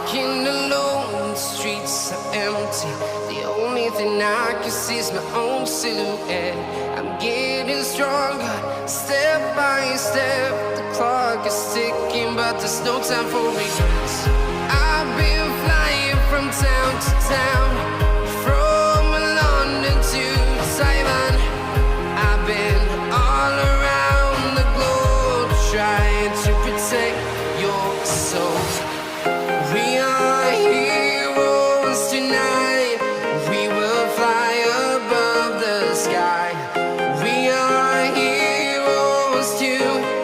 Walking alone, the streets are empty. The only thing I can see is my own silhouette. I'm getting stronger, step by step. The clock is ticking, but there's no time for regrets. I've been flying from town to town, from London to Taiwan. I've been all around the globe, trying to protect your soul. We are heroes tonight. We will fly above the sky. We are heroes tonight.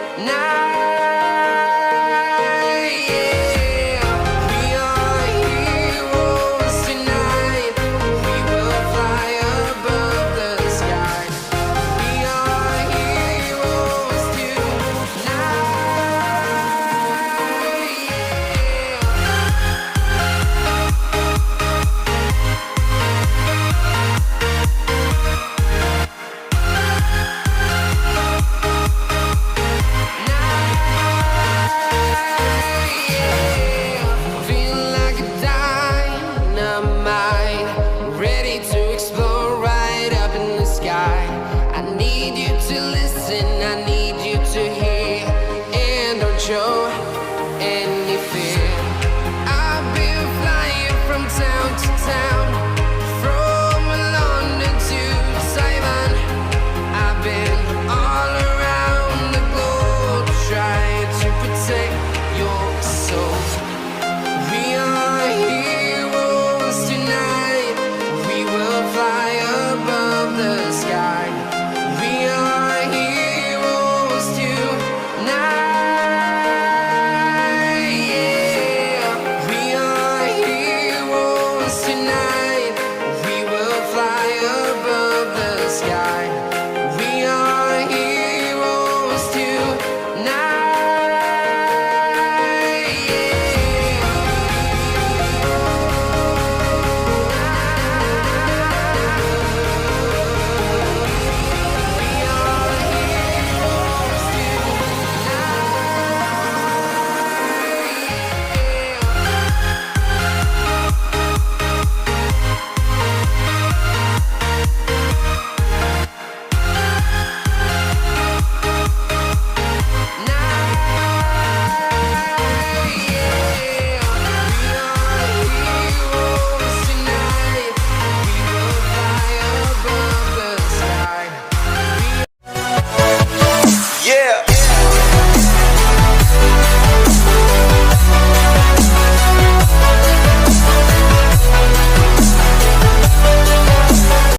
Yeah. We are heroes tonight. We will fly above the sky. We are heroes tonight. Feel like a dynamite, ready to explode right up in the sky. I need you to listen.